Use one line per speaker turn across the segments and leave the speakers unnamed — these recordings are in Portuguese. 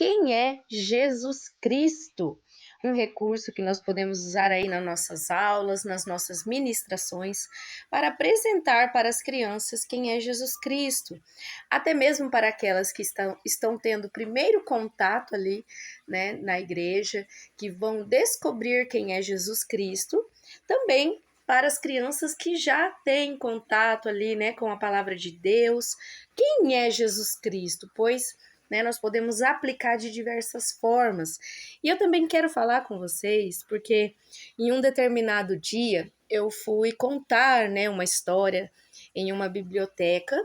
quem é Jesus Cristo? Um recurso que nós podemos usar aí nas nossas aulas, nas nossas ministrações, para apresentar para as crianças quem é Jesus Cristo. Até mesmo para aquelas que estão tendo o primeiro contato ali, né, na igreja, que vão descobrir quem é Jesus Cristo, também para as crianças que já têm contato ali, né, com a palavra de Deus. Quem é Jesus Cristo? Pois nós podemos aplicar de diversas formas. E eu também quero falar com vocês, porque em um determinado dia eu fui contar, né, uma história em uma biblioteca,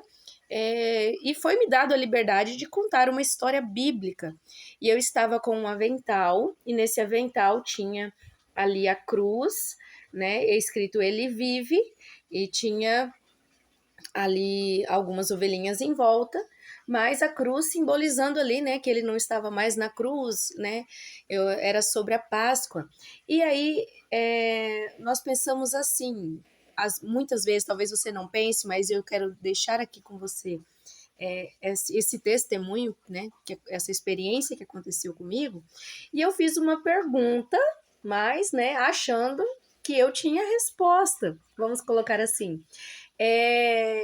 e foi me dado a liberdade de contar uma história bíblica. E eu estava com um avental, e nesse avental tinha ali a cruz, né, escrito Ele vive, e tinha ali algumas ovelhinhas em volta, mas a cruz simbolizando ali, né, que ele não estava mais na cruz, né, era sobre a Páscoa. E aí nós pensamos assim, muitas vezes, talvez você não pense, mas eu quero deixar aqui com você esse testemunho, né, essa experiência que aconteceu comigo, e eu fiz uma pergunta, mas, né, achando que eu tinha resposta, vamos colocar assim.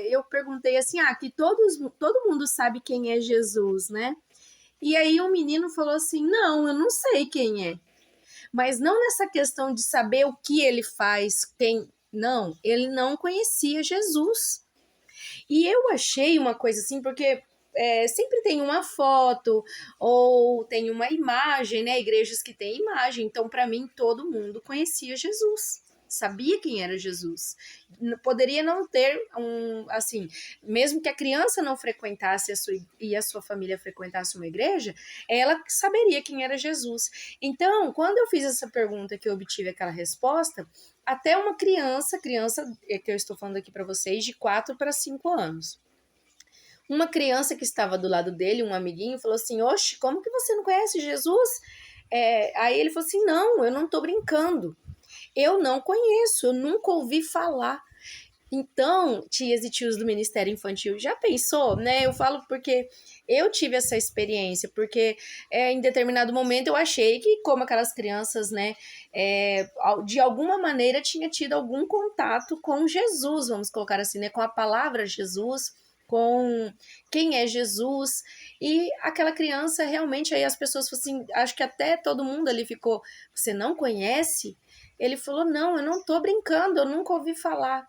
Eu perguntei assim, que todo mundo sabe quem é Jesus, né? E aí o menino falou assim, não, eu não sei quem é. Mas não nessa questão de saber o que ele faz, não, ele não conhecia Jesus. E eu achei uma coisa assim, porque sempre tem uma foto ou tem uma imagem, né? Igrejas que têm imagem. Então, para mim, todo mundo conhecia Jesus. Sabia quem era Jesus. Poderia não ter assim, mesmo que a criança não frequentasse e a sua família frequentasse uma igreja, ela saberia quem era Jesus. Então, quando eu fiz essa pergunta que eu obtive aquela resposta, até uma criança que eu estou falando aqui para vocês, de 4 para 5 anos. Uma criança que estava do lado dele, um amiguinho, falou assim, oxe, como que você não conhece Jesus? Aí ele falou assim, não, eu não estou brincando. Eu não conheço, eu nunca ouvi falar. Então, tias e tios do Ministério Infantil, já pensou, né? Eu falo porque eu tive essa experiência, porque em determinado momento eu achei que, como aquelas crianças, né, de alguma maneira tinha tido algum contato com Jesus, vamos colocar assim, né, com a palavra Jesus, com quem é Jesus, e aquela criança realmente, aí as pessoas assim, acho que até todo mundo ali ficou, você não conhece? Ele falou, não, eu não tô brincando, eu nunca ouvi falar.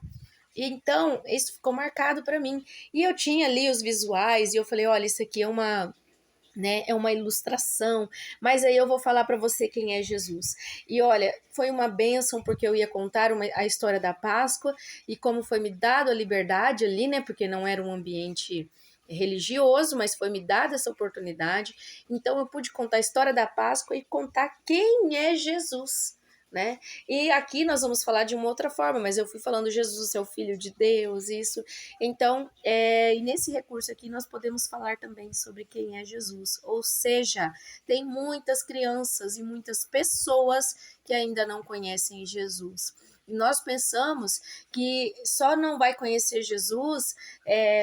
Então, isso ficou marcado para mim. E eu tinha ali os visuais e eu falei, olha, isso aqui é uma ilustração, mas aí eu vou falar para você quem é Jesus. E olha, foi uma bênção porque eu ia contar a história da Páscoa e como foi me dado a liberdade ali, né, porque não era um ambiente religioso, mas foi me dada essa oportunidade. Então eu pude contar a história da Páscoa e contar quem é Jesus, né? E aqui nós vamos falar de uma outra forma, mas eu fui falando Jesus é o Filho de Deus, isso. Então, e nesse recurso aqui nós podemos falar também sobre quem é Jesus. Ou seja, tem muitas crianças e muitas pessoas que ainda não conhecem Jesus. E nós pensamos que só não vai conhecer Jesus,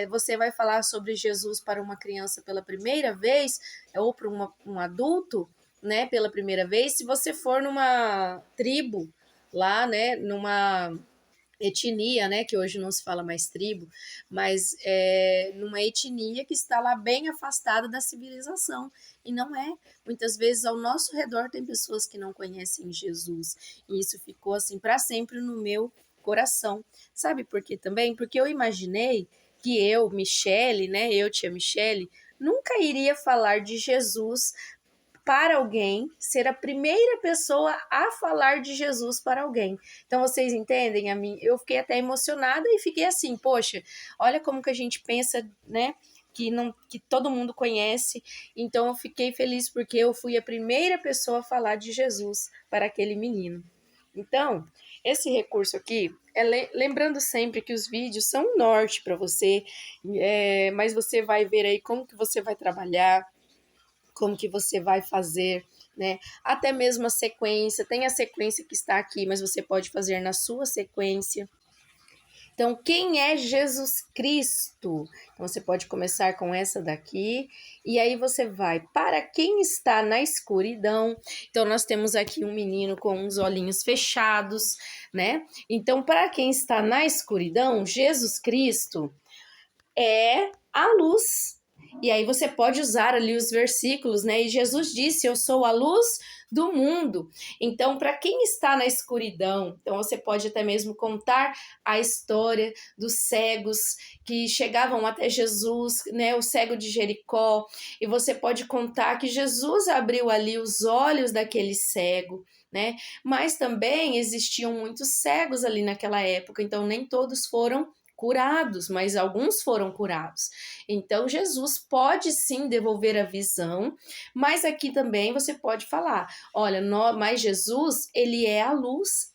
você vai falar sobre Jesus para uma criança pela primeira vez, ou para um adulto, né, pela primeira vez, se você for numa tribo lá, né, numa etnia, né, que hoje não se fala mais tribo, mas numa etnia que está lá bem afastada da civilização, e não é. Muitas vezes ao nosso redor tem pessoas que não conhecem Jesus, e isso ficou assim para sempre no meu coração. Sabe por quê também? Porque eu imaginei que eu, Michele, né, tia Michele, nunca iria falar de Jesus para alguém, ser a primeira pessoa a falar de Jesus para alguém. Então vocês entendem a mim? Eu fiquei até emocionada e fiquei assim, poxa, olha como que a gente pensa, né? Que todo mundo conhece. Então eu fiquei feliz porque eu fui a primeira pessoa a falar de Jesus para aquele menino. Então, esse recurso aqui lembrando sempre que os vídeos são um norte para você, mas você vai ver aí como que você vai trabalhar, como que você vai fazer, né? Até mesmo a sequência, tem a sequência que está aqui, mas você pode fazer na sua sequência. Então, quem é Jesus Cristo? Então, você pode começar com essa daqui, e aí você vai para quem está na escuridão. Então, nós temos aqui um menino com os olhinhos fechados, né? Então, para quem está na escuridão, Jesus Cristo é a luz. E aí você pode usar ali os versículos, né? E Jesus disse: Eu sou a luz do mundo. Então, para quem está na escuridão, então você pode até mesmo contar a história dos cegos que chegavam até Jesus, né? O cego de Jericó, e você pode contar que Jesus abriu ali os olhos daquele cego, né? Mas também existiam muitos cegos ali naquela época, então nem todos foram curados, mas alguns foram curados. Então, Jesus pode sim devolver a visão, mas aqui também você pode falar: olha, mas Jesus, ele é a luz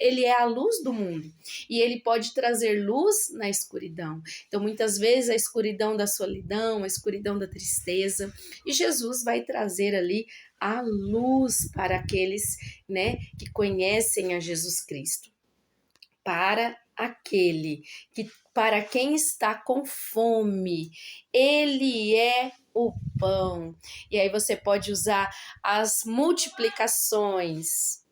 do mundo, e ele pode trazer luz na escuridão. Então, muitas vezes, a escuridão da solidão, a escuridão da tristeza, e Jesus vai trazer ali a luz para aqueles, né, que conhecem a Jesus Cristo. Para aquele que para quem está com fome, ele é o pão. E aí você pode usar as multiplicações.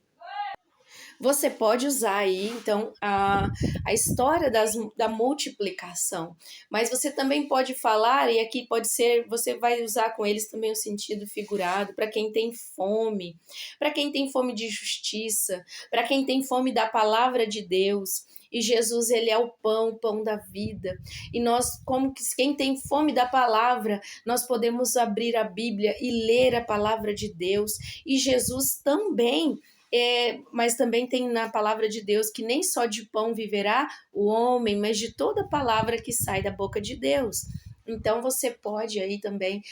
Você pode usar aí, então, a história da multiplicação, mas você também pode falar, e aqui pode ser, você vai usar com eles também o sentido figurado, para quem tem fome, para quem tem fome de justiça, para quem tem fome da palavra de Deus. E Jesus, ele é o pão da vida. E nós, como que quem tem fome da palavra, nós podemos abrir a Bíblia e ler a palavra de Deus. E Jesus também mas também tem na palavra de Deus que nem só de pão viverá o homem, mas de toda palavra que sai da boca de Deus. Então você pode aí também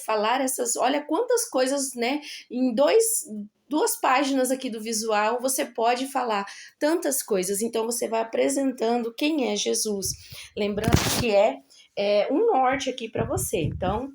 falar essas, olha quantas coisas, né? Em duas páginas aqui do visual, você pode falar tantas coisas. Então você vai apresentando quem é Jesus. Lembrando que é um norte aqui para você. Então,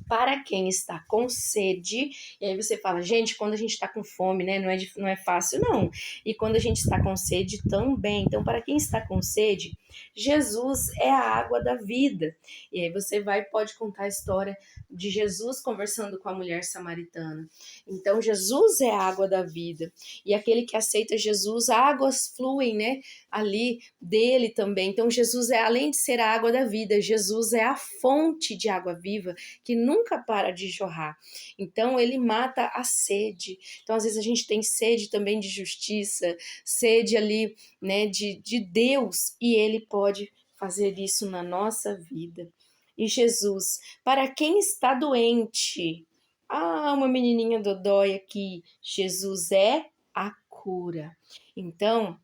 para quem está com sede, e aí você fala, gente, quando a gente está com fome, né, não é fácil, não. E quando a gente está com sede também. Então, para quem está com sede, Jesus é a água da vida. E aí você pode contar a história de Jesus conversando com a mulher samaritana. Então, Jesus é a água da vida. E aquele que aceita Jesus, águas fluem, né, ali dele também. Então, Jesus além de ser a água da vida, Jesus é a fonte de água viva que nunca para de jorrar. Então, ele mata a sede. Então, às vezes a gente tem sede também de justiça, sede ali, né, de Deus, e ele pode fazer isso na nossa vida. E Jesus, para quem está doente, uma menininha dodói aqui, Jesus é a cura. Então,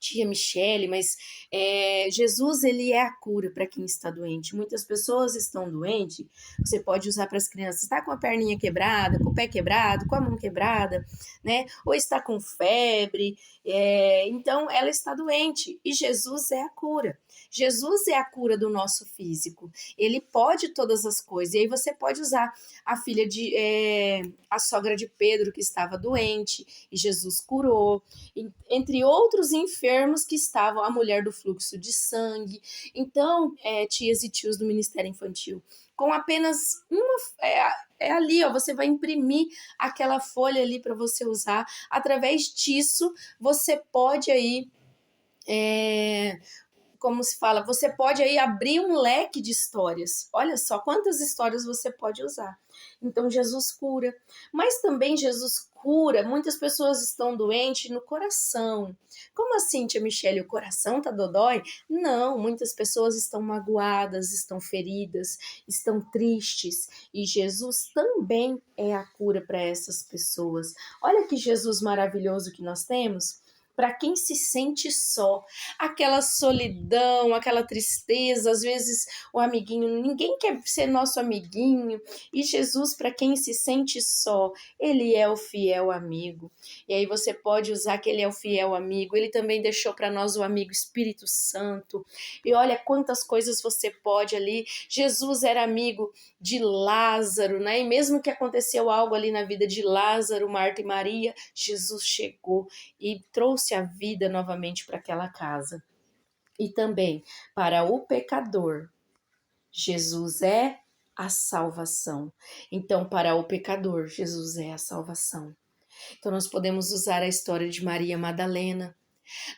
tia Michele, mas Jesus, ele é a cura para quem está doente. Muitas pessoas estão doentes, você pode usar para as crianças, está com a perninha quebrada, com o pé quebrado, com a mão quebrada, né? Ou está com febre, então ela está doente e Jesus é a cura. Jesus é a cura do nosso físico, ele pode todas as coisas, e aí você pode usar a a sogra de Pedro que estava doente, e Jesus curou, entre outros enfermos que estavam, a mulher do fluxo de sangue. Então, tias e tios do Ministério Infantil, com apenas uma. Ali, ó, você vai imprimir aquela folha ali para você usar. Através disso, você pode aí. Como se fala, você pode aí abrir um leque de histórias. Olha só quantas histórias você pode usar. Então Jesus cura, mas também Jesus cura. Muitas pessoas estão doentes no coração. Como assim, tia Michele, o coração tá dodói? Não, muitas pessoas estão magoadas, estão feridas, estão tristes, e Jesus também é a cura para essas pessoas. Olha que Jesus maravilhoso que nós temos. Para quem se sente só, aquela solidão, aquela tristeza, às vezes o amiguinho, ninguém quer ser nosso amiguinho, e Jesus, para quem se sente só, ele é o fiel amigo. E aí você pode usar que ele é o fiel amigo, ele também deixou para nós o amigo Espírito Santo, e olha quantas coisas você pode ali. Jesus era amigo de Lázaro, né? E mesmo que aconteceu algo ali na vida de Lázaro, Marta e Maria, Jesus chegou e trouxe a vida novamente para aquela casa. E também para o pecador, Jesus é a salvação. Então, para o pecador, Jesus é a salvação. Então, nós podemos usar a história de Maria Madalena.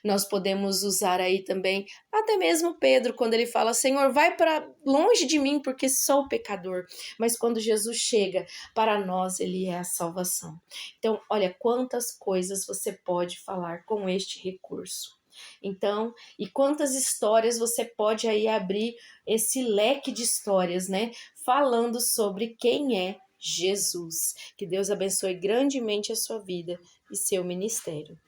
Nós podemos usar aí também, até mesmo Pedro, quando ele fala: Senhor, vai para longe de mim, porque sou pecador. Mas quando Jesus chega, para nós, ele é a salvação. Então, olha quantas coisas você pode falar com este recurso. Então, e quantas histórias você pode aí abrir esse leque de histórias, né? Falando sobre quem é Jesus. Que Deus abençoe grandemente a sua vida e seu ministério.